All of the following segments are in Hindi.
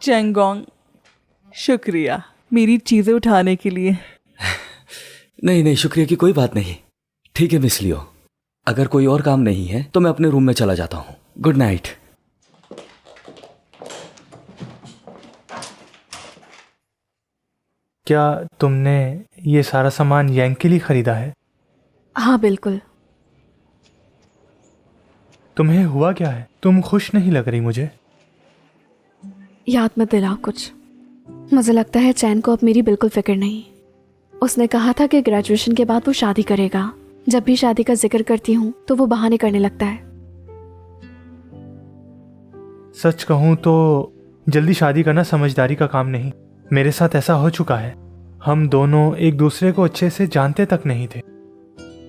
चैंगोंग, शुक्रिया मेरी चीजें उठाने के लिए। नहीं नहीं, शुक्रिया की कोई बात नहीं। ठीक है मिस लियो, अगर कोई और काम नहीं है तो मैं अपने रूम में चला जाता हूँ। Good night. क्या तुमने ये सारा सामान यांग के लिए खरीदा है? हाँ बिल्कुल। तुम्हें हुआ क्या है? तुम खुश नहीं लग रही मुझे। याद मत दिलाओ कुछ। मुझे लगता है चैन को अब मेरी बिल्कुल फिक्र नहीं। उसने कहा था कि ग्रेजुएशन के बाद वो शादी करेगा। जब भी शादी का जिक्र करती हूँ तो वो बहाने करने लगता है। सच कहूँ तो जल्दी शादी करना समझदारी का काम नहीं। मेरे साथ ऐसा हो चुका है। हम दोनों एक दूसरे को अच्छे से जानते तक नहीं थे।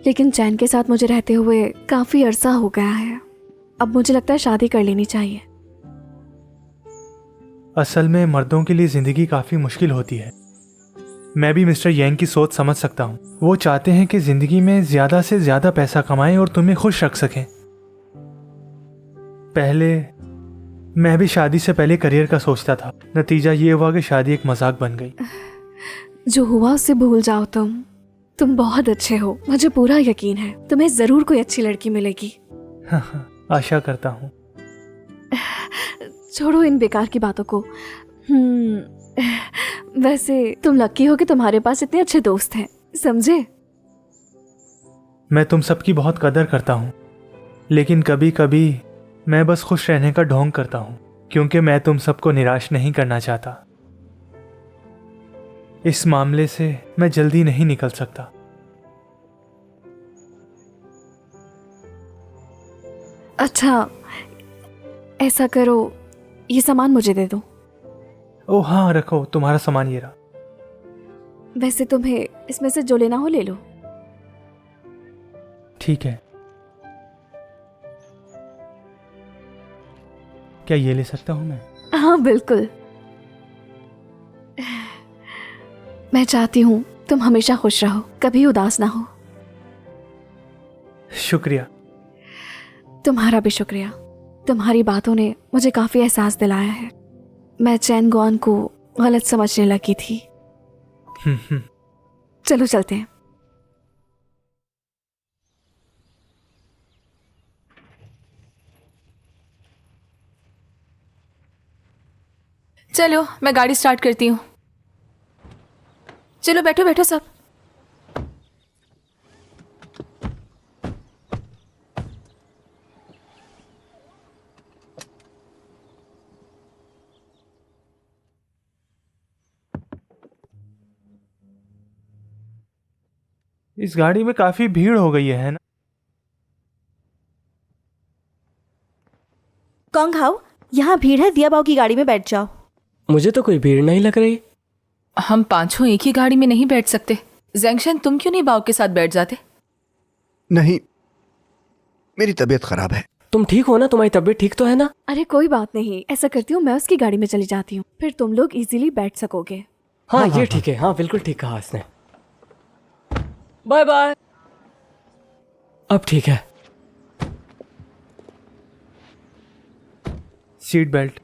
लेकिन चैन के साथ मुझे रहते हुए काफी अरसा हो गया है। अब मुझे लगता है शादी कर लेनी चाहिए। असल में मर्दों के लिए जिंदगी काफी मुश्किल होती है। मैं भी मिस्टर यांग की सोच समझ सकता हूँ। वो चाहते हैं कि जिंदगी में ज्यादा से ज्यादा पैसा कमाएं और तुम्हें खुश रख सकें। पहले मैं भी शादी से पहले करियर का सोचता था। नतीजा ये हुआ कि शादी एक मजाक बन गई। जो हुआ उससे भूल जाओ। तुम बहुत अच्छे हो। मुझे पूरा यकीन है तुम्हें जरूर कोई अच्छी लड़की मिलेगी। आशा करता हूँ। छोड़ो इन बेकार की बातों को। वैसे तुम लकी हो कि तुम्हारे पास इतने अच्छे दोस्त हैं, समझे? मैं तुम सबकी बहुत कदर करता हूँ, लेकिन कभी कभी मैं बस खुश रहने का ढोंग करता हूँ, क्योंकि मैं तुम सबको निराश नहीं करना चाहता। इस मामले से मैं जल्दी नहीं निकल सकता। अच्छा ऐसा करो, ये सामान मुझे दे दो। ओह हाँ, रखो, तुम्हारा सामान ये रहा। वैसे तुम्हें इसमें से जो लेना हो ले लो। ठीक है, क्या ये ले सकता हूँ मैं? हाँ बिल्कुल। मैं चाहती हूँ तुम हमेशा खुश रहो, कभी उदास ना हो। शुक्रिया। तुम्हारा भी शुक्रिया। तुम्हारी बातों ने मुझे काफी एहसास दिलाया है। मैं चैन गॉन को गलत समझने लगी थी। चलो चलते हैं। चलो मैं गाड़ी स्टार्ट करती हूँ। चलो बैठो बैठो सब। इस गाड़ी में काफी भीड़ हो गई है ना? कॉन्ग हाउ, यहाँ भीड़ है, दिया बाऊ की गाड़ी में बैठ जाओ। मुझे तो कोई भीड़ नहीं लग रही। हम पांचों एक ही गाड़ी में नहीं बैठ सकते। जैंक्शन तुम क्यों नहीं बाव के साथ बैठ जाते? नहीं, मेरी तबीयत खराब है। तुम ठीक हो ना? तुम्हारी तबीयत ठीक तो है ना? अरे कोई बात नहीं, ऐसा करती हूँ मैं उसकी गाड़ी में चली जाती हूँ, फिर तुम लोग इजीली बैठ सकोगे। हाँ ये ठीक है। हाँ बिल्कुल ठीक कहा इसने। Bye bye. अब ठीक है। Seat belt.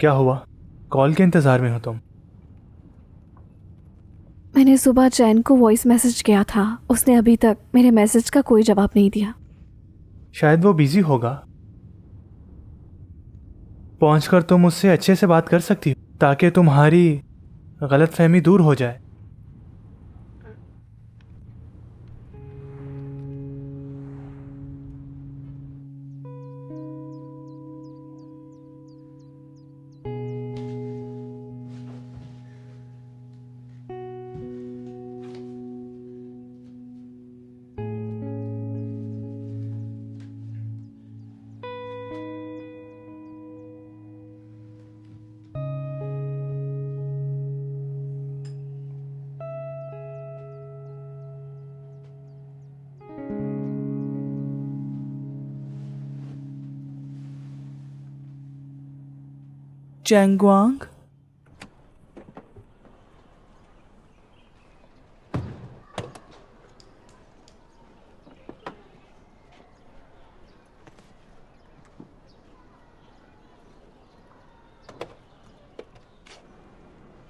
क्या हुआ? कॉल के इंतजार में हो तुम? मैंने सुबह चैन को वॉइस मैसेज किया था, उसने अभी तक मेरे मैसेज का कोई जवाब नहीं दिया। शायद वो बिजी होगा। पहुंचकर तुम उससे अच्छे से बात कर सकती हो, ताकि तुम्हारी गलतफहमी दूर हो जाए। चैंगवांग,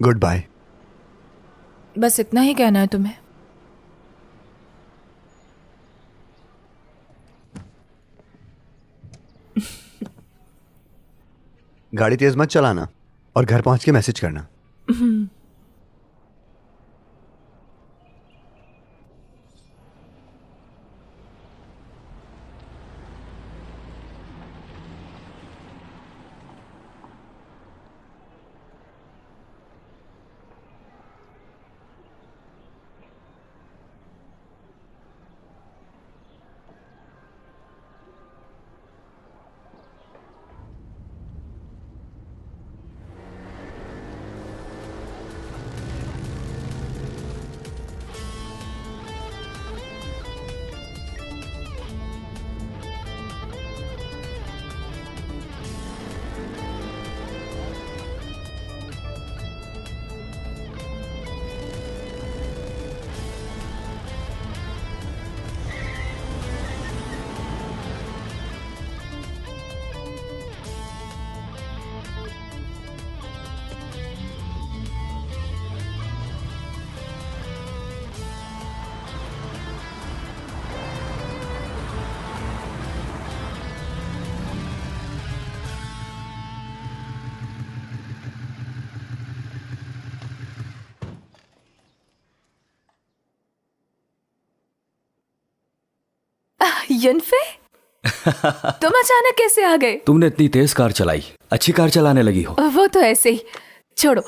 गुड बाय। बस इतना ही कहना है तुम्हें? गाड़ी तेज मत चलाना और घर पहुंच के मैसेज करना। यनफे, तुम अचानक कैसे आ गए? तुमने इतनी तेज कार चलाई, अच्छी कार चलाने लगी हो। वो तो ऐसे ही, छोड़ो।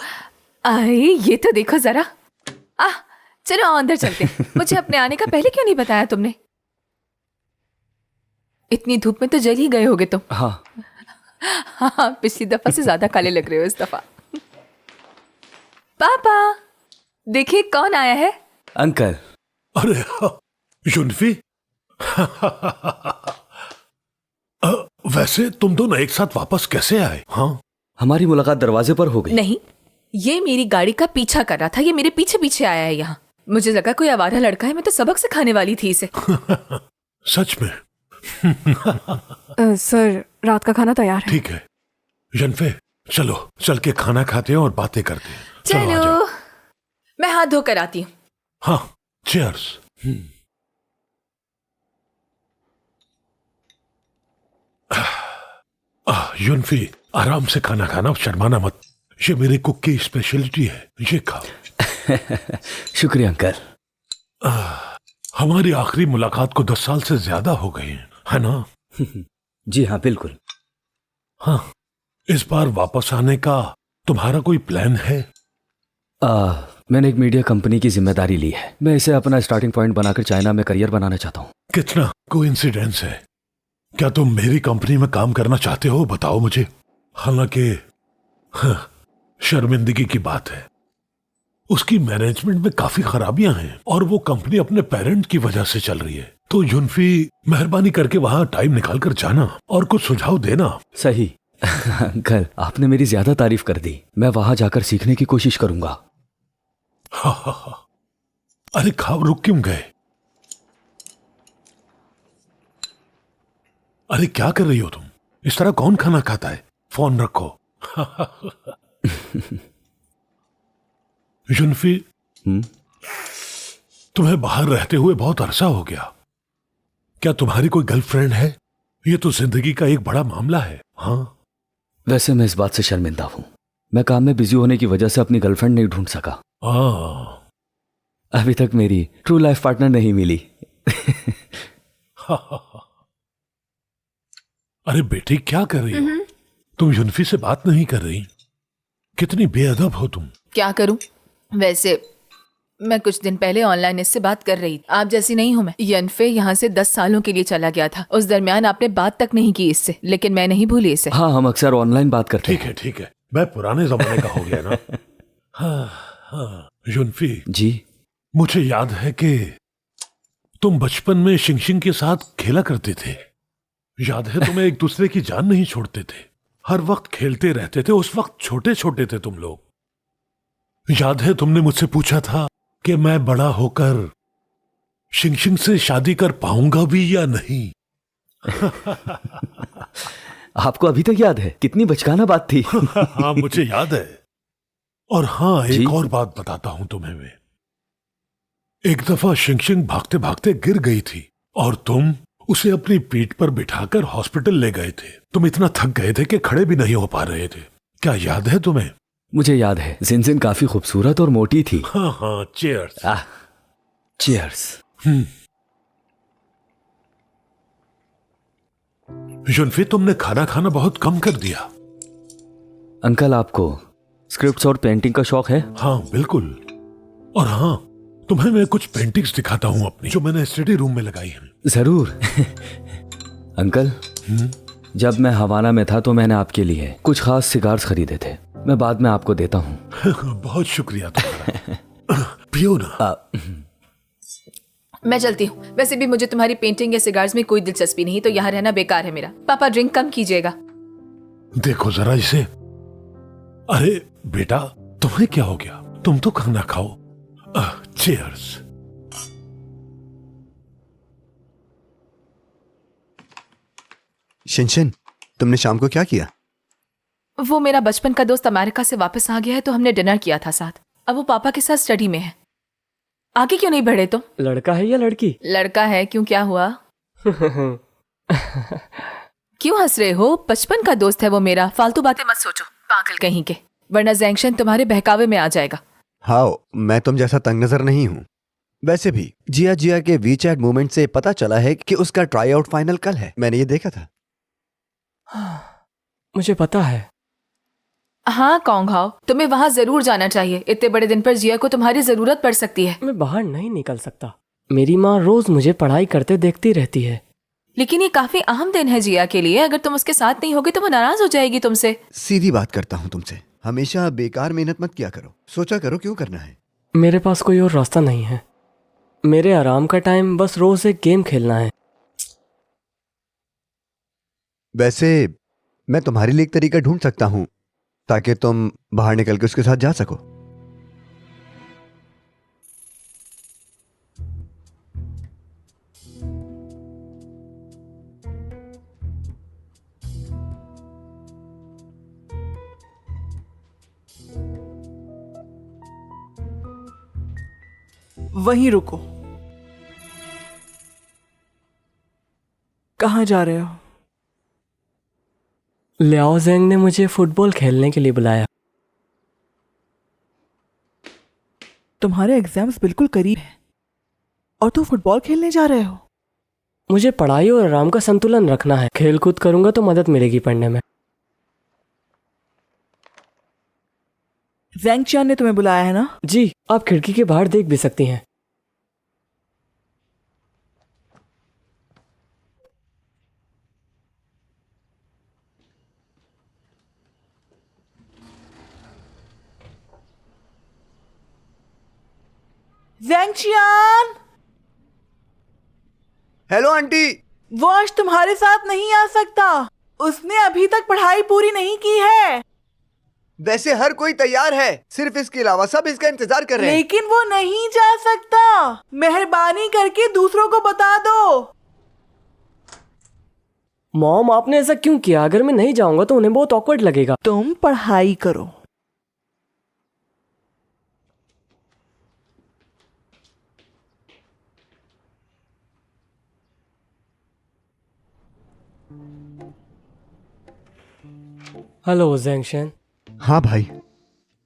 आए, ये तो देखो जरा। चलो आओ अंदर चलते हैं। मुझे अपने आने का पहले क्यों नहीं बताया तुमने? इतनी धूप में तो जल ही गए होगे तुम। हाँ, हाँ, पिछली दफा से ज्यादा काले लग रहे हो इस दफा। पापा, देखिए कौन आया है। अंकल। अरे युनफी, वैसे तुम दोनों एक साथ वापस कैसे आए? हाँ, हमारी मुलाकात दरवाजे पर हो गई। नहीं, ये मेरी गाड़ी का पीछा कर रहा था। ये मेरे पीछे पीछे आया है यहाँ। मुझे लगा कोई आवारा लड़का है। मैं तो सबक सिखाने वाली थी इसे। सच में? सर, रात का खाना तैयार है। ठीक है यनफे, चलो चल के खाना खाते हैं और बातें करते हैं। आ चलो, जाओ। मैं हाथ धोकर आती हूँ। हाँ, चीयर्स। युनफी, आराम से खाना खाना, शर्माना मत। ये मेरे कुक की स्पेशलिटी है, ये खाओ। शुक्रिया अंकल। हमारी आखिरी मुलाकात को 10 साल से ज्यादा हो गए हैं, है ना? जी हाँ, बिल्कुल। हाँ, इस बार वापस आने का तुम्हारा कोई प्लान है? मैंने एक मीडिया कंपनी की जिम्मेदारी ली है। मैं इसे अपना स्टार्टिंग पॉइंट बनाकर चाइना में करियर बनाना चाहता हूँ। कितना कोइंसिडेंस है। क्या तुम मेरी कंपनी में काम करना चाहते हो? बताओ मुझे। हालांकि शर्मिंदगी की बात है, उसकी मैनेजमेंट में काफी खराबियां हैं और वो कंपनी अपने पेरेंट की वजह से चल रही है। तो युनफी, मेहरबानी करके वहां टाइम निकाल कर जाना और कुछ सुझाव देना। सही। अंकल, आपने मेरी ज्यादा तारीफ कर दी। मैं वहां जाकर सीखने की कोशिश करूंगा। अरे खाओ, रुक क्यों गए? अरे क्या कर रही हो तुम? इस तरह कौन खाना खाता है? फोन रखो। युनफी, तुम्हें बाहर रहते हुए बहुत अरसा हो गया। क्या तुम्हारी कोई गर्लफ्रेंड है? ये तो जिंदगी का एक बड़ा मामला है। हाँ, वैसे मैं इस बात से शर्मिंदा हूँ। मैं काम में बिजी होने की वजह से अपनी गर्लफ्रेंड नहीं ढूंढ सका। अभी तक मेरी ट्रू लाइफ पार्टनर नहीं मिली। अरे बेटी, क्या कर रही हो? तुम युनफी से बात नहीं कर रही? कितनी बेअदब हो तुम। क्या करूं? वैसे मैं कुछ दिन पहले ऑनलाइन इससे बात कर रही थी। आप जैसी नहीं हूं मैं। यनफे यहाँ से 10 सालों के लिए चला गया था। उस दरमियान आपने बात तक नहीं की इससे, लेकिन मैं नहीं भूली इसे। हाँ, हम अक्सर ऑनलाइन बात करते ठीक है, ठीक है, मैं पुराने जमाने का हो गया ना। हाँ, युनफी जी, मुझे याद है कि तुम बचपन में शिंगशिंग के साथ खेला करते थे। याद है, तुम्हें एक दूसरे की जान नहीं छोड़ते थे। हर वक्त खेलते रहते थे। उस वक्त छोटे छोटे थे तुम लोग। याद है, तुमने मुझसे पूछा था कि मैं बड़ा होकर शिंगशिंग से शादी कर पाऊंगा भी या नहीं। आपको अभी तक याद है? कितनी बचकाना बात थी। हाँ, मुझे याद है। और हाँ, जी? एक और बात बताता हूं तुम्हें मैं। एक दफा शिंगशिंग भागते भागते गिर गई थी और तुम उसे अपनी पीठ पर बिठाकर हॉस्पिटल ले गए थे। तुम इतना थक गए थे कि खड़े भी नहीं हो पा रहे थे। क्या याद है तुम्हें? मुझे याद है, जिनजिन काफी खूबसूरत और मोटी थी। हाँ हाँ, चीयर्स। चीयर्स। युनफी, तुमने खाना खाना बहुत कम कर दिया। अंकल, आपको स्क्रिप्ट्स और पेंटिंग का शौक है? हाँ बिल्कुल। और हाँ, तुम्हें मैं कुछ पेंटिंग्स दिखाता हूँ अपनी, जो मैंने स्टडी रूम में लगाई हैं। जरूर। अंकल, जब मैं हवाना में था तो मैंने आपके लिए कुछ खास सिगार्स खरीदे थे। मैं बाद में आपको देता हूँ। बहुत शुक्रिया तुम्हारा। पियो ना। मैं चलती हूँ। वैसे भी मुझे तुम्हारी पेंटिंग या सिगार्स में कोई दिलचस्पी नहीं, तो यहाँ रहना बेकार है मेरा। पापा, ड्रिंक कम कीजिएगा। देखो जरा इसे। अरे बेटा, तुम्हें क्या हो गया? तुम तो खाना खाओ। चीयर्स। शिनशिन, तुमने शाम को क्या किया? वो मेरा बचपन का दोस्त अमेरिका से वापस आ गया है, तो हमने डिनर किया था साथ। अब वो पापा के साथ स्टडी में है। आगे क्यों नहीं बढ़े तुम? लड़का है या लड़की? लड़का है। क्यों, क्या हुआ? क्यों हंस रहे हो? बचपन का दोस्त है वो मेरा। फालतू बातें मत सोचो, पागल कहीं के, वरना जैंक्शन तुम्हारे बहकावे में आ जाएगा। हाँ, मैं तुम जैसा तंग नजर नहीं हूँ। वैसे भी जिया जिया के वीचैट मूवमेंट से पता चला है कि उसका ट्राई आउट फाइनल कल है। मैंने ये देखा था। मुझे पता है। हाँ कॉन्ग हाओ, तुम्हें वहाँ जरूर जाना चाहिए। इतने बड़े दिन पर जिया को तुम्हारी जरूरत पड़ सकती है। मैं बाहर नहीं निकल सकता। मेरी माँ रोज मुझे पढ़ाई करते देखती रहती है। लेकिन ये काफी अहम दिन है जिया के लिए। अगर तुम उसके साथ नहीं होगे तो वो नाराज हो जाएगी तुमसे। सीधी बात करता हूँ तुमसे, हमेशा बेकार मेहनत मत किया करो। सोचा करो क्यों करना है। मेरे पास कोई और रास्ता नहीं है। मेरे आराम का टाइम बस रोज एक गेम खेलना है। वैसे मैं तुम्हारे लिए एक तरीका ढूंढ सकता हूँ ताकि तुम बाहर निकल के उसके साथ जा सको। वहीं रुको। कहाँ जा रहे हो? लियाओ जेंग ने मुझे फुटबॉल खेलने के लिए बुलाया। तुम्हारे एग्जाम्स बिल्कुल करीब हैं और तुम फुटबॉल खेलने जा रहे हो? मुझे पढ़ाई और आराम का संतुलन रखना है। खेल कूद करूंगा तो मदद मिलेगी पढ़ने में। जैंगचियान ने तुम्हें बुलाया है ना? जी, आप खिड़की के बाहर देख भी सकती हैं। जैंगचियान! Hello aunty. वो आज तुम्हारे साथ नहीं आ सकता। उसने अभी तक पढ़ाई पूरी नहीं की है। वैसे हर कोई तैयार है, सिर्फ इसके अलावा सब इसका इंतजार कर रहे हैं। लेकिन वो नहीं जा सकता। मेहरबानी करके दूसरों को बता दो। मॉम, आपने ऐसा क्यों किया? अगर मैं नहीं जाऊंगा तो उन्हें बहुत ऑकवर्ड लगेगा। तुम पढ़ाई करो। हेलो जैंगशन। हाँ भाई,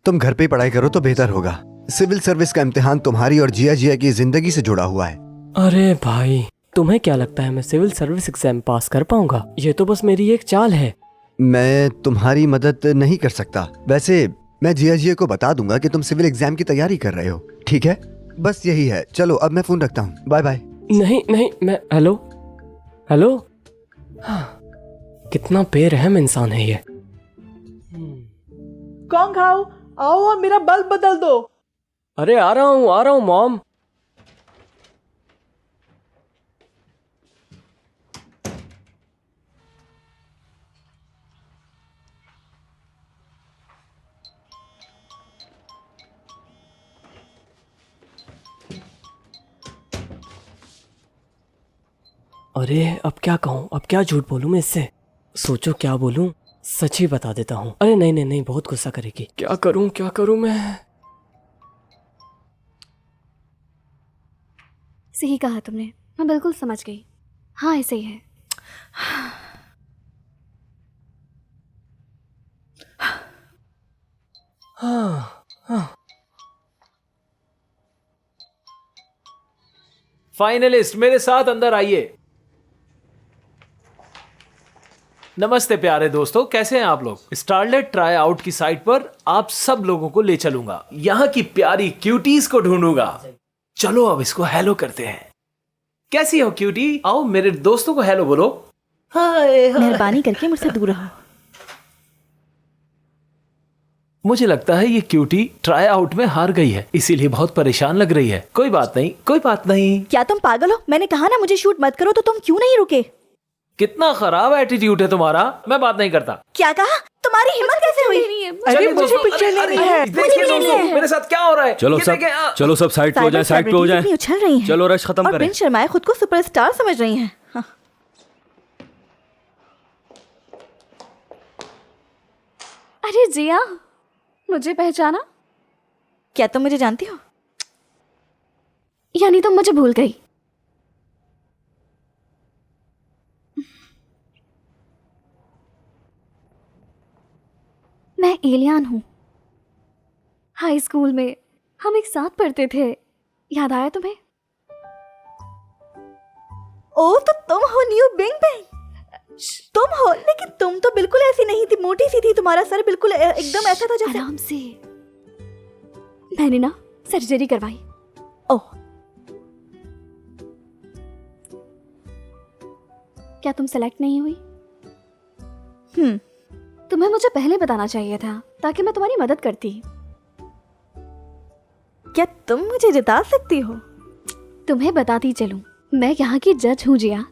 तुम घर पे ही पढ़ाई करो तो बेहतर होगा। सिविल सर्विस का इम्तिहान तुम्हारी और जिया जिया की जिंदगी से जुड़ा हुआ है। अरे भाई, तुम्हें क्या लगता है मैं सिविल सर्विस एग्जाम पास कर पाऊंगा? ये तो बस मेरी एक चाल है। मैं तुम्हारी मदद नहीं कर सकता। वैसे मैं जिया जिया को बता दूंगा कि तुम सिविल एग्जाम की तैयारी कर रहे हो। ठीक है, बस यही है। चलो अब मैं फोन रखता हूँ। Bye bye. नहीं नहीं, मैं हेलो हेलो। हाँ, कितना बेरहम इंसान है ये। कॉन्ग हाओ, आओ और मेरा बल्ब बदल दो। अरे आ रहा हूँ मॉम। अरे अब क्या कहूँ, अब क्या झूठ बोलूँ मैं इससे? सोचो क्या बोलूँ। सच ही बता देता हूँ। अरे नहीं नहीं नहीं, बहुत गुस्सा करेगी। क्या करूँ मैं? सही कहा तुमने, मैं बिल्कुल समझ गई। हाँ ऐसे ही है। फाइनलिस्ट मेरे साथ अंदर आइए। नमस्ते प्यारे दोस्तों, कैसे हैं आप लोग? स्टारलेट ट्राई आउट की साइट पर आप सब लोगों को ले चलूंगा। यहाँ की प्यारी क्यूटीज को ढूंढूंगा। चलो अब इसको हेलो करते हैं। कैसी हो क्यूटी? आओ मेरे दोस्तों को हेलो बोलो। हाय हाय। मेहरबानी करके मुझसे दूर रहो। मुझे लगता है ये क्यूटी ट्राई आउट में हार गई है, इसीलिए बहुत परेशान लग रही है। कोई बात नहीं, कोई बात नहीं। क्या तुम पागल हो? मैंने कहा ना मुझे शूट मत करो, तो तुम क्यों नहीं रुके? कितना खराब एटीट्यूड है तुम्हारा। मैं बात नहीं करता। क्या कहा? तुम्हारी हिम्मत कैसे हुई? अरे चलिए मुझे दोस्तों, पिक्चर अरे, लेनी अरे, है। देखिए मुझे दोस्तों, लेनी है। मेरे साथ क्या हो रहा है। चलो ये सब देखें, चलो सब साइड पे हो जाएं, साइड पे हो साइबर जाएं। उछल रही हैं। चलो रश खत्म और करें। बिन शर्माए खुद को सुपरस्टार समझ रही हैं। हाँ। अरे जिया, मुझे पहचाना? क्या तुम मुझे जानती हो? यानी तुम मुझे भूल गई? मैं एलियान हूँ। हाई स्कूल में हम एक साथ पढ़ते थे, याद आया तुम्हें? ओ तो तुम हो न्यू बिंग बैंग। तुम हो, लेकिन तुम तो बिल्कुल ऐसी नहीं थी, मोटी सी थी। तुम्हारा सर बिल्कुल एकदम ऐसा था जैसे। आराम से। मैंने ना सर्जरी करवाई। ओह, क्या तुम सेलेक्ट नहीं हुई? हम्म। तुम्हें मुझे पहले बताना चाहिए था, ताकि मैं तुम्हारी मदद करती। क्या तुम मुझे जिता सकती हो? तुम्हें बताती चलूं, मैं यहाँ की जज हूँ जिया।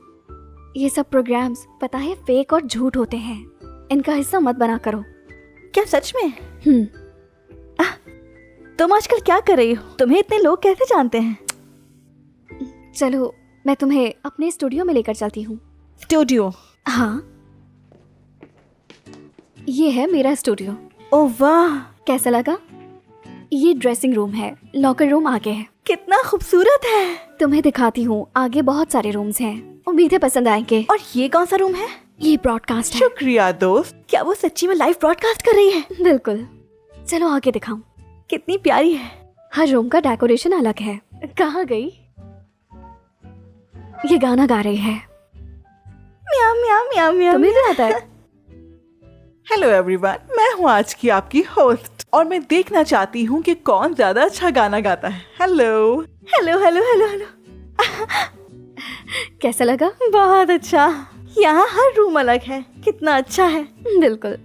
ये सब प्रोग्राम्स पता है फेक और झूठ होते हैं, इनका हिस्सा मत बना करो। क्या सच में? तुम आजकल क्या कर रही हो? तुम्हें इतने लोग कैसे जानते हैं? चलो मैं तुम्हें अपने स्टूडियो में लेकर चलती हूँ। स्टूडियो? हाँ, ये है मेरा स्टूडियो। ओह वाह, कैसा लगा? ये ड्रेसिंग रूम है, लॉकर रूम आगे है। कितना खूबसूरत है। तुम्हें दिखाती हूँ, आगे बहुत सारे रूम्स हैं, उम्मीद है पसंद आएंगे। और ये कौन सा रूम है? ये ब्रॉडकास्ट है। शुक्रिया दोस्त। क्या वो सच्ची में लाइव ब्रॉडकास्ट कर रही है? बिल्कुल। चलो आगे दिखाऊं। कितनी प्यारी है। हर रूम का डेकोरेशन अलग है। कहाँ गई? ये गाना गा रही है। म्याऊ म्याऊ म्याऊ म्याऊ। तुम्हें भी आता है? हेलो एवरीवन, मैं हूँ आज की आपकी होस्ट और मैं देखना चाहती हूँ कि कौन ज्यादा अच्छा गाना गाता है। Hello hello hello hello hello. कैसा लगा? बहुत अच्छा। यहाँ हर रूम अलग है। कितना अच्छा है। बिल्कुल।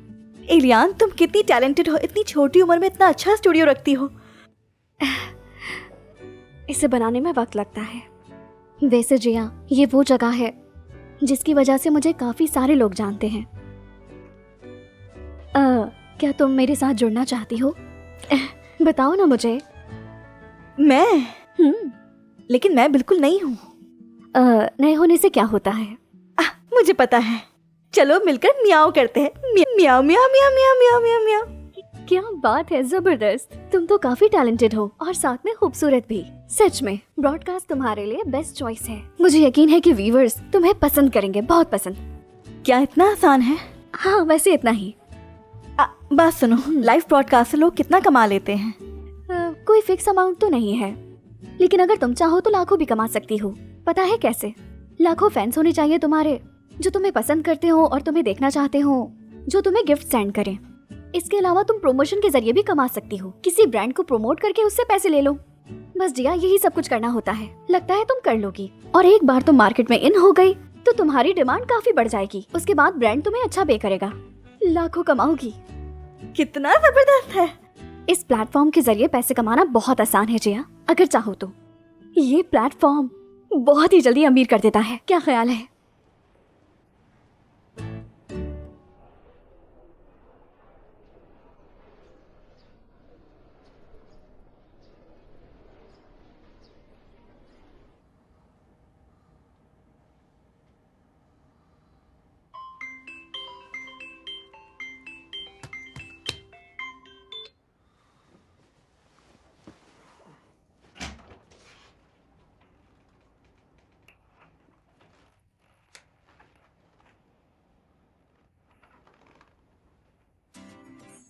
एलियान, तुम कितनी टैलेंटेड हो, इतनी छोटी उम्र में इतना अच्छा स्टूडियो रखती हो। इसे बनाने में वक्त लगता है। वैसे जिया, ये वो जगह है जिसकी वजह से मुझे काफी सारे लोग जानते हैं। क्या तुम मेरे साथ जुड़ना चाहती हो? बताओ ना मुझे। मैं? लेकिन मैं बिल्कुल नहीं हूँ। नए होने से क्या होता है? मुझे पता है। चलो मिलकर म्याऊ करते हैं। म्याऊ म्याऊ म्याऊ म्याऊ म्याऊ म्याऊ म्याऊ। क्या बात है, जबरदस्त। तुम तो काफी टैलेंटेड हो और साथ में खूबसूरत भी। सच में ब्रॉडकास्ट तुम्हारे लिए बेस्ट चॉइस है। मुझे यकीन है कि व्यूअर्स तुम्हें पसंद करेंगे, बहुत पसंद। क्या इतना आसान है? हाँ, वैसे इतना ही। बात सुनो, लाइव ब्रॉडकास्ट से लोग कितना कमा लेते हैं? कोई फिक्स अमाउंट तो नहीं है, लेकिन अगर तुम चाहो तो लाखों भी कमा सकती हो। पता है कैसे? लाखों फैंस होने चाहिए तुम्हारे, जो तुम्हें पसंद करते हो और तुम्हें देखना चाहते हो, जो तुम्हें गिफ्ट सेंड करें। इसके अलावा तुम प्रमोशन के जरिए भी कमा सकती हो। किसी ब्रांड को प्रमोट करके उससे पैसे ले लो। बस जिया, यही सब कुछ करना होता है। लगता है तुम कर लोगी। और एक बार तुम मार्केट में इन हो गई तो तुम्हारी डिमांड काफी बढ़ जाएगी। उसके बाद ब्रांड तुम्हें अच्छा पे करेगा, लाखों कमाओगी। कितना जबरदस्त है। इस प्लेटफॉर्म के जरिए पैसे कमाना बहुत आसान है जिया, अगर चाहो तो। ये प्लेटफॉर्म बहुत ही जल्दी अमीर कर देता है। क्या ख्याल है?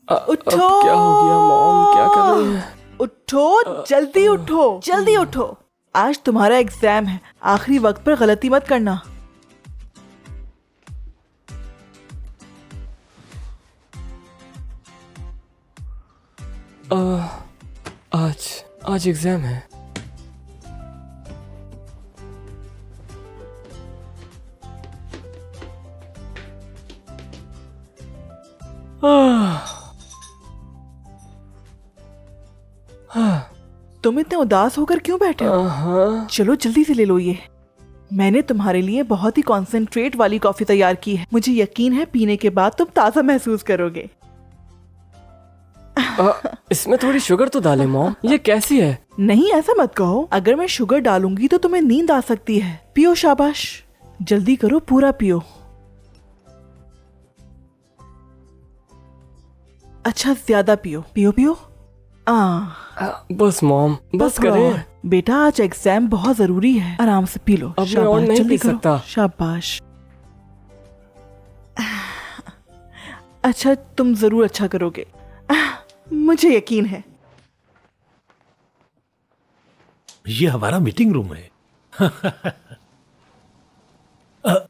उठो। क्या हो गया मॉम, क्या कर रही है? उठो, जल्दी उठो, जल्दी उठो। आज तुम्हारा एग्जाम है, आखिरी वक्त पर गलती मत करना। आज एग्जाम है। तुम इतने उदास होकर क्यों बैठे हो? चलो जल्दी से ले लो ये। मैंने तुम्हारे लिए बहुत ही कॉन्सेंट्रेट वाली कॉफी तैयार की है। मुझे यकीन है पीने के बाद तुम ताज़ा महसूस करोगे। इसमें थोड़ी शुगर तो डाले मॉम, ये कैसी है? नहीं, ऐसा मत कहो। अगर मैं शुगर डालूंगी तो तुम्हें नींद आ सकती है। पियो, शाबाश, जल्दी करो, पूरा पियो। अच्छा, ज्यादा पियो, पियो पियो। बस मॉम, बस करें। बेटा, आज एग्जाम बहुत जरूरी है, आराम से पी लो। अब मैं और नहीं जल्दी पी करो। सकता। शाबाश। अच्छा, तुम जरूर अच्छा करोगे, मुझे यकीन है। ये हमारा मीटिंग रूम है।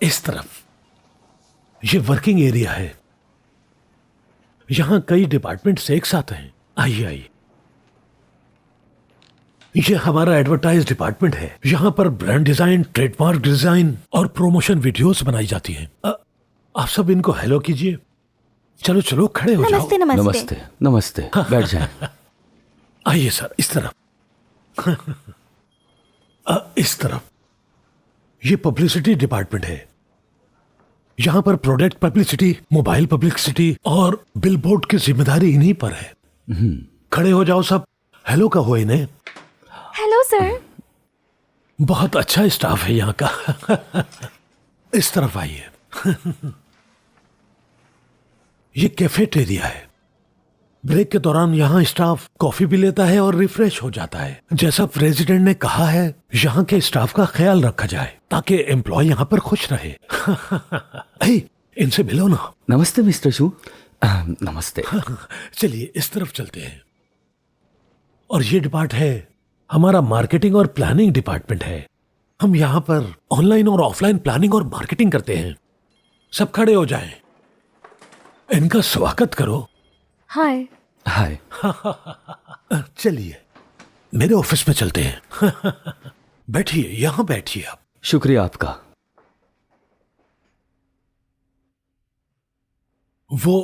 इस तरफ ये वर्किंग एरिया है। यहां कई डिपार्टमेंट्स एक साथ हैं। आइए आइए। ये हमारा एडवर्टाइज डिपार्टमेंट है। यहाँ पर ब्रांड डिजाइन, ट्रेडमार्क डिजाइन और प्रमोशन वीडियोस बनाई जाती हैं। आप सब इनको हेलो कीजिए। चलो चलो, खड़े हो जाओ। नमस्ते नमस्ते। नमस्ते नमस्ते, बैठ जाएं। आइए सर, इस तरफ। इस तरफ ये पब्लिसिटी डिपार्टमेंट है। यहां पर प्रोडक्ट पब्लिसिटी, मोबाइल पब्लिसिटी और बिलबोर्ड की जिम्मेदारी इन्हीं पर है। खड़े हो जाओ सब, हेलो कहो इन्हें। Hello sir. बहुत अच्छा स्टाफ है यहाँ का। इस तरफ आइए। ये कैफेटेरिया है। ब्रेक के दौरान यहाँ स्टाफ कॉफी भी लेता है और रिफ्रेश हो जाता है। जैसा प्रेसिडेंट ने कहा है, यहाँ के स्टाफ का ख्याल रखा जाए ताकि एम्प्लॉय यहाँ पर खुश रहे। इनसे मिलो ना। नमस्ते मिस्टर शू। नमस्ते। चलिए इस तरफ चलते हैं। और ये डिपार्ट है हमारा मार्केटिंग और प्लानिंग डिपार्टमेंट है। हम यहाँ पर ऑनलाइन और ऑफलाइन प्लानिंग और मार्केटिंग करते हैं। सब खड़े हो जाएं। इनका स्वागत करो। हाय। हाय। चलिए मेरे ऑफिस में चलते हैं। बैठिए, यहाँ बैठिए आप। शुक्रिया आपका। वो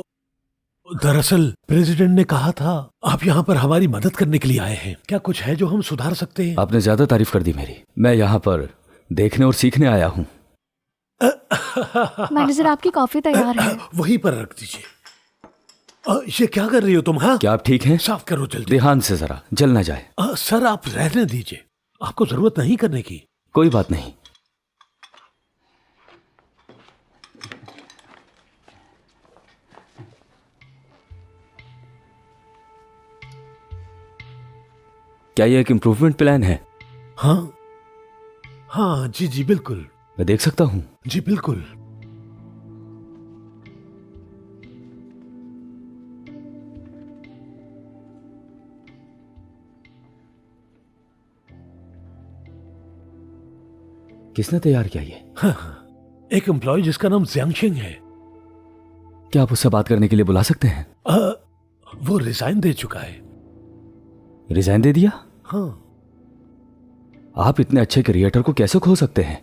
दरअसल प्रेसिडेंट ने कहा था आप यहाँ पर हमारी मदद करने के लिए आए हैं। क्या कुछ है जो हम सुधार सकते हैं? आपने ज्यादा तारीफ कर दी मेरी। मैं यहाँ पर देखने और सीखने आया हूँ। मैनेजर, आपकी कॉफी तैयार है। वहीं पर रख दीजिए। ये क्या कर रही हो तुम? हाँ, क्या आप ठीक हैं? साफ करो जल्दी। ध्यान से जरा, जल ना जाए। सर आप रहने दीजिए, आपको जरूरत नहीं करने की। कोई बात नहीं। क्या ये एक इम्प्रूवमेंट प्लान है? हाँ हाँ, जी जी बिल्कुल। मैं देख सकता हूँ? जी बिल्कुल। किसने तैयार किया ये? हाँ, एक एम्प्लॉय जिसका नाम ज़ियांगशिंग है। क्या आप उससे बात करने के लिए बुला सकते हैं? वो रिजाइन दे चुका है। रिजाइन दे दिया? हाँ। आप इतने अच्छे क्रिएटर को कैसे खो सकते हैं?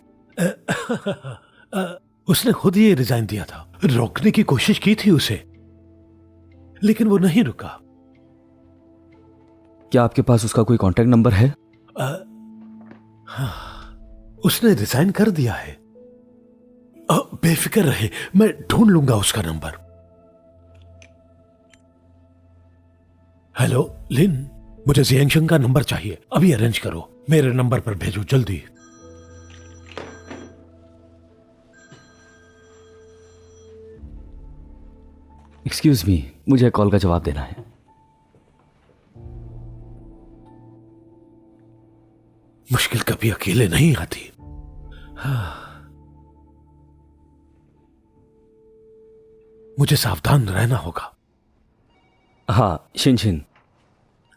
उसने खुद ही रिजाइन दिया था। रोकने की कोशिश की थी उसे, लेकिन वो नहीं रुका। क्या आपके पास उसका कोई कांटेक्ट नंबर है? हाँ, उसने रिजाइन कर दिया है। बेफिक्र रहे, मैं ढूंढ लूंगा उसका नंबर। हेलो लिन, मुझे ज़ियांगशिंग का नंबर चाहिए। अभी अरेंज करो, मेरे नंबर पर भेजो जल्दी। एक्सक्यूज मी, मुझे कॉल का जवाब देना है। मुश्किल कभी अकेले नहीं आती। मुझे सावधान रहना होगा। हाँ शिनशिन।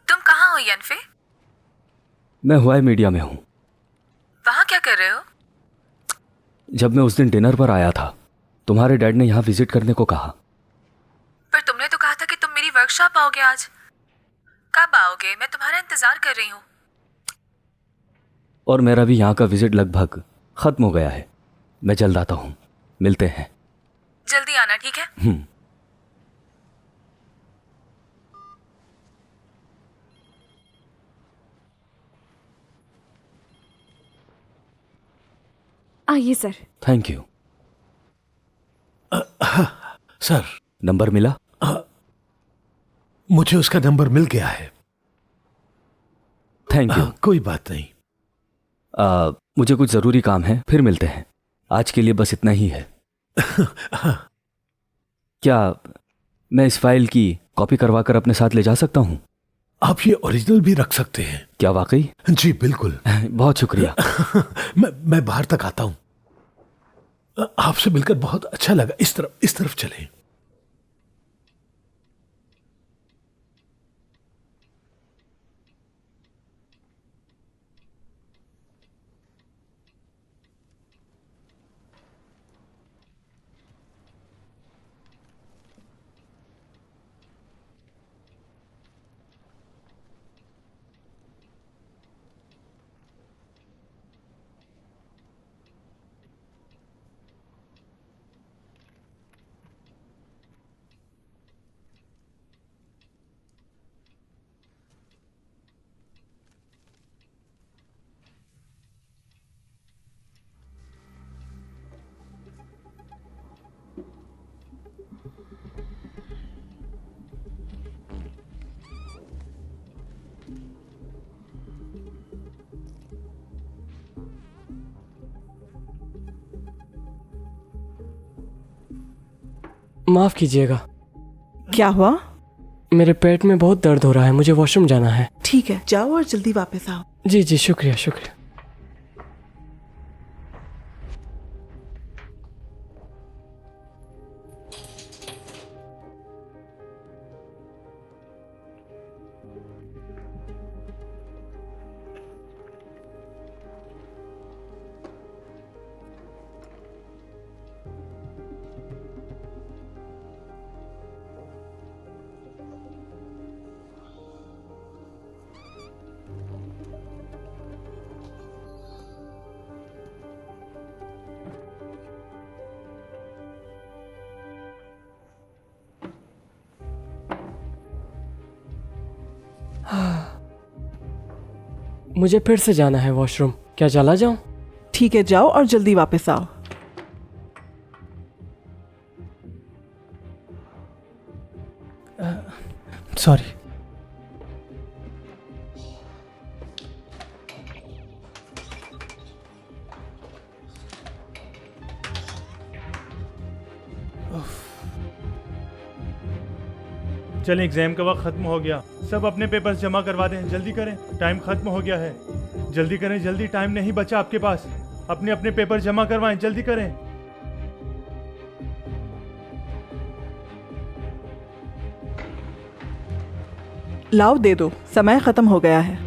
तुम कहाँ हो यनफे? मैं हुआई मीडिया में हूँ। वहाँ क्या कर रहे हो? जब मैं उस दिन डिनर पर आया था, तुम्हारे डैड ने यहाँ विजिट करने को कहा। पर तुमने तो कहा था कि तुम मेरी वर्कशॉप आओगे आज। कब आओगे? मैं तुम्हारा इंतजार कर रही हूँ। और मेरा भी यहाँ का विजिट लगभग खत्म हो गया है। मैं जल्द आता हूँ, मिलते हैं। जल्दी आना, ठीक है? आइए sir. Thank you. Sir, number मिला? मुझे उसका नंबर मिल गया है। Thank you. कोई बात नहीं। मुझे कुछ ज़रूरी काम है, फिर मिलते हैं। आज के लिए बस इतना ही है। क्या मैं इस फाइल की कॉपी करवा कर अपने साथ ले जा सकता हूँ? आप ये ओरिजिनल भी रख सकते हैं। क्या वाकई? जी बिल्कुल। बहुत शुक्रिया। मैं बाहर तक आता हूँ। आपसे मिलकर बहुत अच्छा लगा। इस तरफ चलें। माफ कीजिएगा, क्या हुआ? मेरे पेट में बहुत दर्द हो रहा है, मुझे वॉशरूम जाना है। ठीक है, जाओ और जल्दी वापस आओ। जी जी, शुक्रिया शुक्रिया। मुझे फिर से जाना है वॉशरूम, क्या चला जाऊं? ठीक है, जाओ और जल्दी वापस आओ। सॉरी। चलें, एग्जाम का वक्त खत्म हो गया। सब अपने पेपर्स जमा करवा दें, जल्दी करें, टाइम खत्म हो गया है। जल्दी करें, जल्दी, टाइम नहीं बचा आपके पास। अपने अपने पेपर जमा करवाएं, जल्दी करें। लाओ, दे दो, समय खत्म हो गया है।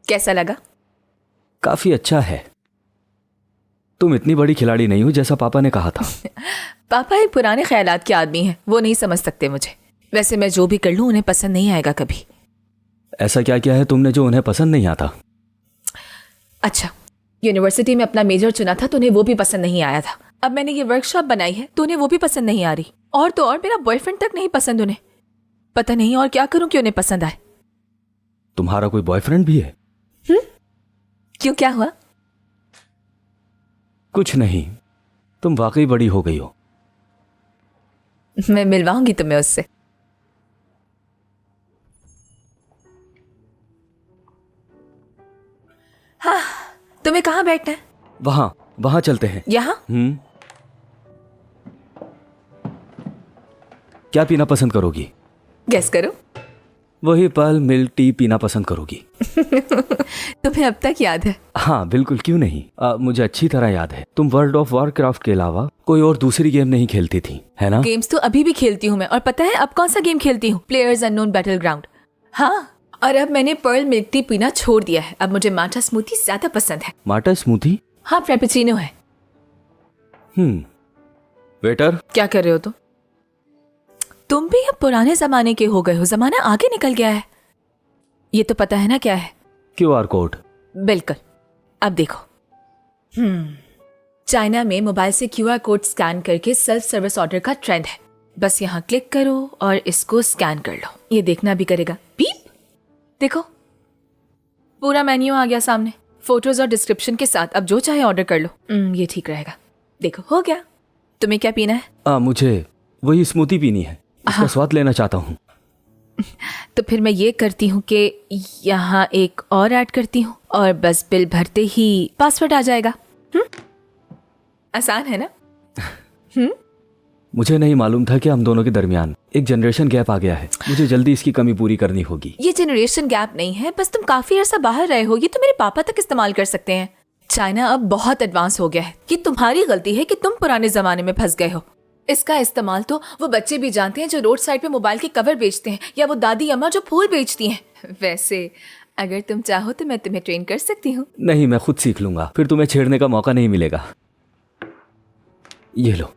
कैसा लगा? काफी अच्छा है। तुम इतनी बड़ी खिलाड़ी नहीं हो जैसा पापा ने कहा था। पापा एक पुराने ख्यालात के आदमी हैं, वो नहीं समझ सकते मुझे। वैसे मैं जो भी कर लूं उन्हें पसंद नहीं आएगा कभी। ऐसा क्या किया है तुमने जो उन्हें पसंद नहीं आता? अच्छा, यूनिवर्सिटी में अपना मेजर चुना था तो उन्हें वो भी पसंद नहीं आया था। अब मैंने ये वर्कशॉप बनाई है तो उन्हें वो भी पसंद नहीं आ रही। और तो और मेरा बॉयफ्रेंड तक नहीं पसंद उन्हें। पता नहीं और क्या करूं कि उन्हें पसंद आए। तुम्हारा कोई बॉयफ्रेंड भी है? क्यों, क्या हुआ? कुछ नहीं, तुम वाकई बड़ी हो गई हो। मैं मिलवाऊंगी तुम्हें उससे। हाँ, तुम्हें कहाँ बैठना है? वहां वहां चलते हैं। यहाँ? क्या पीना पसंद करोगी? गेस करो। वही पर्ल मिल्क टी पीना पसंद करोगी। तुम्हें अब तक याद है? हाँ बिल्कुल, क्यों नहीं। मुझे अच्छी तरह याद है, तुम वर्ल्ड ऑफ वॉरक्राफ्ट के अलावा कोई और दूसरी गेम नहीं खेलती थी, है ना? गेम्स तो अभी भी खेलती हूँ मैं, और पता है अब कौन सा गेम खेलती हूँ? Players unknown Battleground. हाँ, और अब मैंने पर्ल मिल्क टी पीना छोड़ दिया है। अब मुझे माठा स्मूथी ज्यादा पसंद है। माठा स्मूथी? हाँ, फ्रेपेचिनो है। वेटर, क्या कर रहे हो तुम भी अब पुराने जमाने के हो गए हो। जमाना आगे निकल गया है। ये तो पता है ना क्या है? QR code. बिल्कुल। अब देखो, चाइना में मोबाइल से QR कोड स्कैन करके सेल्फ सर्विस ऑर्डर का ट्रेंड है। बस यहाँ क्लिक करो और इसको स्कैन कर लो। ये देखना भी करेगा। बीप, देखो पूरा मेन्यू आ गया सामने, फोटोज और डिस्क्रिप्शन के साथ। अब जो चाहे ऑर्डर कर लो। ये ठीक रहेगा। देखो हो गया। तुम्हें क्या पीना है? मुझे वही स्मूथी पीनी है। इसका स्वाद लेना चाहता हूँ। तो फिर मैं ये करती हूँ कि यहाँ एक और ऐड करती हूँ और बस बिल भरते ही पासवर्ड आ जाएगा। आसान है ना? मुझे नहीं मालूम था कि हम दोनों के दरमियान एक जनरेशन गैप आ गया है। मुझे जल्दी इसकी कमी पूरी करनी होगी। ये जनरेशन गैप नहीं है, बस तुम काफी अर्सा बाहर रहे हो। ये तो मेरे पापा तक इस्तेमाल कर सकते हैं। चाइना अब बहुत एडवांस हो गया है। ये तुम्हारी गलती है कि तुम पुराने जमाने में फंस गए हो। इसका इस्तेमाल तो वो बच्चे भी जानते हैं जो रोड साइड पे मोबाइल के कवर बेचते हैं, या वो दादी अम्मा जो फूल बेचती हैं। वैसे अगर तुम चाहो तो मैं तुम्हें ट्रेन कर सकती हूँ। नहीं, मैं खुद सीख लूंगा, फिर तुम्हें छेड़ने का मौका नहीं मिलेगा। ये लो।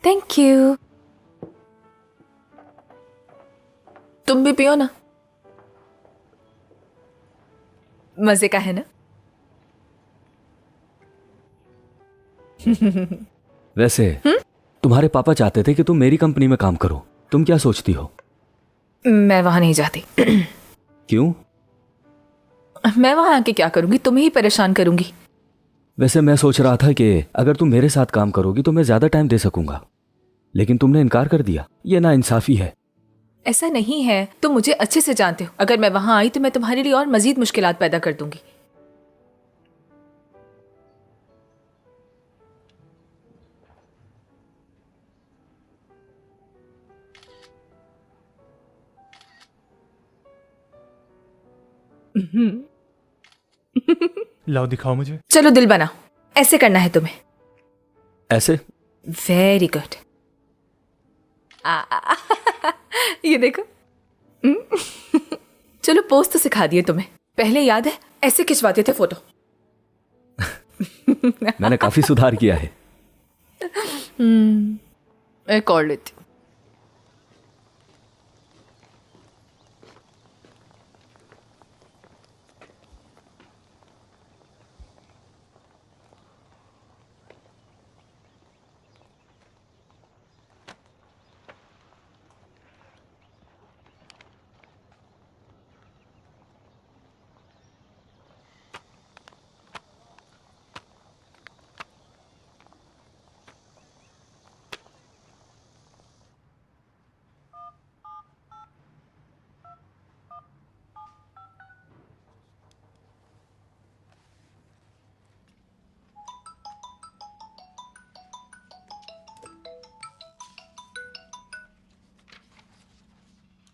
Thank you. तुम भी पियो ना, मजे का है ना? वैसे तुम्हारे पापा चाहते थे कि तुम मेरी कंपनी में काम करो। तुम क्या सोचती हो? मैं वहां नहीं जाती। क्यों? मैं वहां आके क्या करूंगी? तुम्हें ही परेशान करूंगी। वैसे मैं सोच रहा था कि अगर तुम मेरे साथ काम करोगी तो मैं ज्यादा टाइम दे सकूंगा, लेकिन तुमने इनकार कर दिया। ये नाइंसाफी है। ऐसा नहीं है, तुम मुझे अच्छे से जानते हो। अगर मैं वहां आई तो मैं तुम्हारे लिए और मजीद मुश्किलात पैदा कर दूंगी। लाओ दिखाओ मुझे। चलो दिल बनाओ। ऐसे करना है तुम्हें। ऐसे? Very good. ये देखो। चलो पोज तो सिखा दिए तुम्हें। पहले याद है ऐसे खिंचवाते थे फोटो। मैंने काफी सुधार किया है। एक और लेती हूँ।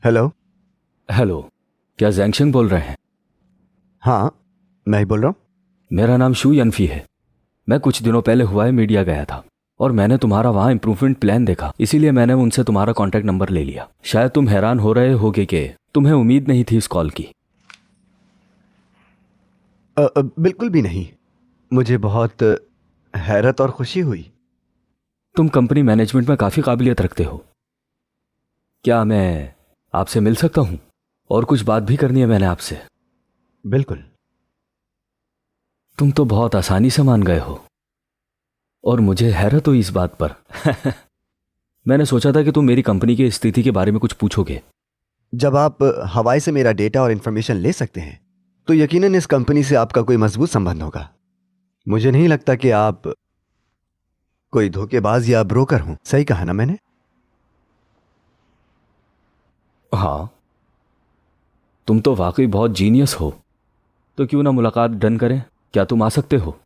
हेलो। हेलो, क्या जैंगशंग बोल रहे हैं? हाँ, मैं ही बोल रहा हूँ। मेरा नाम शू यनफी है। मैं कुछ दिनों पहले हुआई मीडिया गया था और मैंने तुम्हारा वहाँ इम्प्रूवमेंट प्लान देखा, इसीलिए मैंने उनसे तुम्हारा कॉन्टैक्ट नंबर ले लिया। शायद तुम हैरान हो रहे होगे कि तुम्हें उम्मीद नहीं थी इस कॉल की। बिल्कुल भी नहीं। मुझे बहुत हैरत और खुशी हुई। तुम कंपनी मैनेजमेंट में काफी काबिलियत रखते हो। क्या मैं आपसे मिल सकता हूं? और कुछ बात भी करनी है मैंने आपसे। बिल्कुल। तुम तो बहुत आसानी से मान गए हो और मुझे हैरत हुई इस बात पर। मैंने सोचा था कि तुम मेरी कंपनी की स्थिति के बारे में कुछ पूछोगे, जब आप हवाई से मेरा डेटा और इन्फॉर्मेशन ले सकते हैं तो यकीनन इस कंपनी से आपका कोई मजबूत संबंध होगा। मुझे नहीं लगता कि आप कोई धोखेबाज या ब्रोकर हो। सही कहा ना मैंने? हाँ, तुम तो वाकई बहुत जीनियस हो। तो क्यों ना मुलाकात डन करें? क्या तुम आ सकते हो?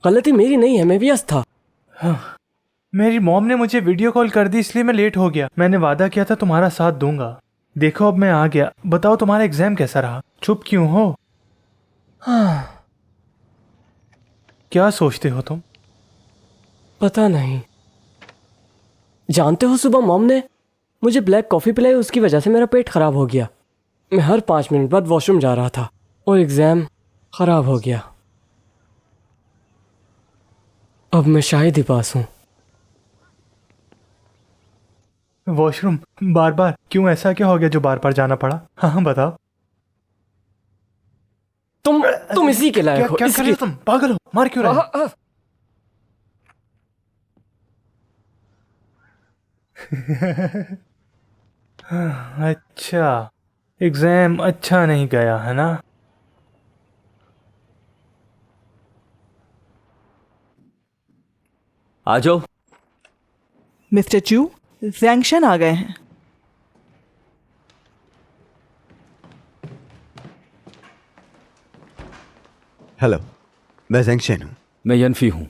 गलती मेरी नहीं है, मैं व्यस्त था। मेरी मॉम ने मुझे वीडियो कॉल कर दी इसलिए मैं लेट हो गया। मैंने वादा किया था तुम्हारा साथ दूंगा। देखो अब मैं आ गया। बताओ तुम्हारा एग्जाम कैसा रहा? चुप क्यों हो? क्या सोचते हो तुम? पता नहीं। जानते हो, सुबह मॉम ने मुझे ब्लैक कॉफ़ी पिलाई, उसकी वजह से मेरा पेट खराब हो गया। मैं हर 5 मिनट बाद वॉशरूम जा रहा था और एग्ज़ाम खराब हो गया। अब मैं शायद ही पास हूँ। वॉशरूम बार बार क्यों? ऐसा क्या हो गया जो बार बार जाना पड़ा? हाँ बताओ। तुम इसी के लायक हो। क्या कर रहे हो तुम? पागल हो? मार क्यों रहे हो? अच्छा, एग्जाम अच्छा नहीं गया है ना? आ जाओ। मिस्टर चू, जैंक्शन आ गए हैं। हेलो, मैं जैंक्शन हूँ। मैं यनफी हूं।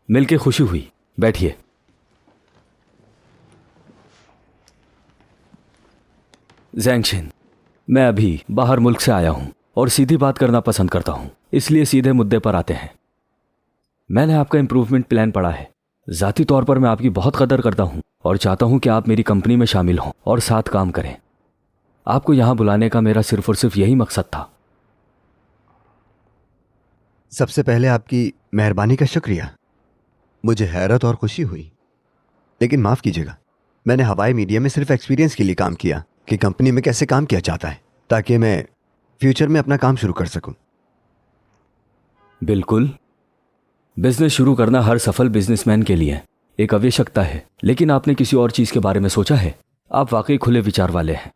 मिलके खुशी हुई। बैठिए। जैंक्शन, मैं अभी बाहर मुल्क से आया हूं और सीधी बात करना पसंद करता हूं, इसलिए सीधे मुद्दे पर आते हैं। मैंने आपका इम्प्रूवमेंट प्लान पढ़ा है। ज़ाती तौर पर मैं आपकी बहुत कदर करता हूं और चाहता हूं कि आप मेरी कंपनी में शामिल हों और साथ काम करें। आपको यहां बुलाने का मेरा सिर्फ और सिर्फ यही मकसद था। सबसे पहले आपकी मेहरबानी का शुक्रिया। मुझे हैरत और खुशी हुई, लेकिन माफ़ कीजिएगा, मैंने हवाई मीडिया में सिर्फ एक्सपीरियंस के लिए काम किया कि कंपनी में कैसे काम किया जाता है, ताकि मैं फ्यूचर में अपना काम शुरू कर सकूं। बिल्कुल, बिजनेस शुरू करना हर सफल बिजनेसमैन के लिए एक आवश्यकता है, लेकिन आपने किसी और चीज़ के बारे में सोचा है? आप वाकई खुले विचार वाले हैं।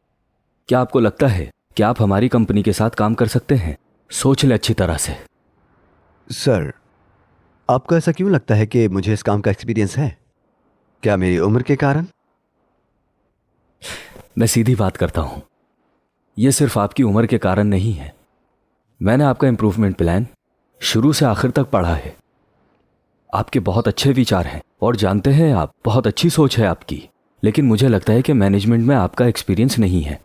क्या आपको लगता है कि आप हमारी कंपनी के साथ काम कर सकते हैं? सोच ले अच्छी तरह से। सर, आपको ऐसा क्यों लगता है कि मुझे इस काम का एक्सपीरियंस है? क्या मेरी उम्र के कारण? मैं सीधी बात करता हूं। यह सिर्फ आपकी उम्र के कारण नहीं है। मैंने आपका इम्प्रूवमेंट प्लान शुरू से आखिर तक पढ़ा है। आपके बहुत अच्छे विचार हैं और जानते हैं आप, बहुत अच्छी सोच है आपकी, लेकिन मुझे लगता है कि मैनेजमेंट में आपका एक्सपीरियंस नहीं है,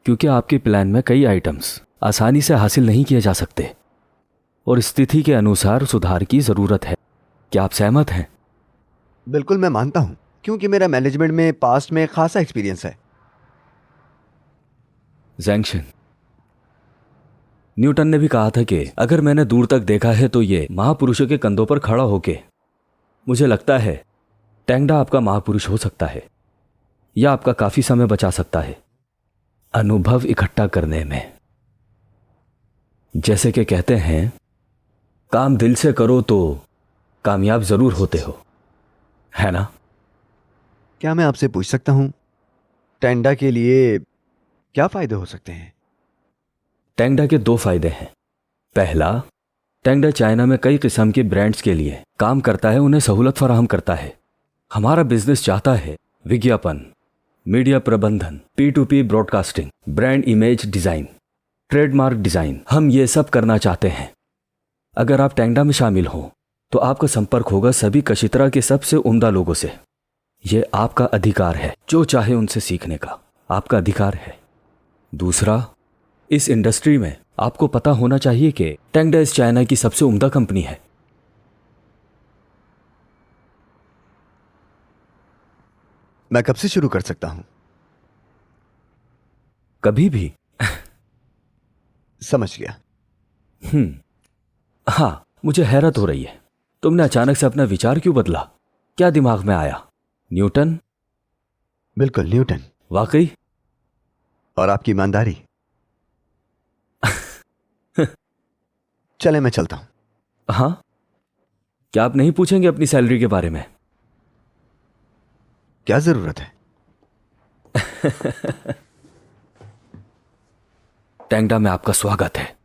क्योंकि आपके प्लान में कई आइटम्स आसानी से हासिल नहीं किए जा सकते और स्थिति के अनुसार सुधार की ज़रूरत है। क्या आप सहमत हैं? बिल्कुल, मैं मानता हूं, क्योंकि मेरा मैनेजमेंट में पास्ट में खासा एक्सपीरियंस है। जैंक्शन, न्यूटन ने भी कहा था कि अगर मैंने दूर तक देखा है तो ये महापुरुषों के कंधों पर खड़ा होके। मुझे लगता है टेंगडा आपका महापुरुष हो सकता है या आपका काफी समय बचा सकता है अनुभव इकट्ठा करने में। जैसे कि कहते हैं, काम दिल से करो तो कामयाब जरूर होते हो, है ना? क्या मैं आपसे पूछ सकता हूं, टेंडा के लिए क्या फायदे हो सकते हैं? टेंगडा के 2 फायदे हैं। पहला, टेंगडा चाइना में कई किस्म के ब्रांड्स के लिए काम करता है, उन्हें सहूलत फराहम करता है। हमारा बिजनेस चाहता है विज्ञापन, मीडिया प्रबंधन, P2P broadcasting, brand image design, trademark design, हम ये सब करना चाहते हैं। अगर आप टेंगडा में शामिल हो तो आपका संपर्क होगा सभी कशितरा के सबसे उम्दा लोगों से। यह आपका अधिकार है, जो चाहे उनसे सीखने का आपका अधिकार है। दूसरा, इस इंडस्ट्री में आपको पता होना चाहिए कि टेंगडा इस चाइना की सबसे उम्दा कंपनी है। मैं कब से शुरू कर सकता हूं? कभी भी। समझ गया। हाँ, मुझे हैरत हो रही है, तुमने अचानक से अपना विचार क्यों बदला? क्या दिमाग में आया? न्यूटन? बिल्कुल, न्यूटन। वाकई? और आपकी ईमानदारी। चले मैं चलता हूं। हाँ, क्या आप नहीं पूछेंगे अपनी सैलरी के बारे में? क्या जरूरत है? टेंगडा में आपका स्वागत है।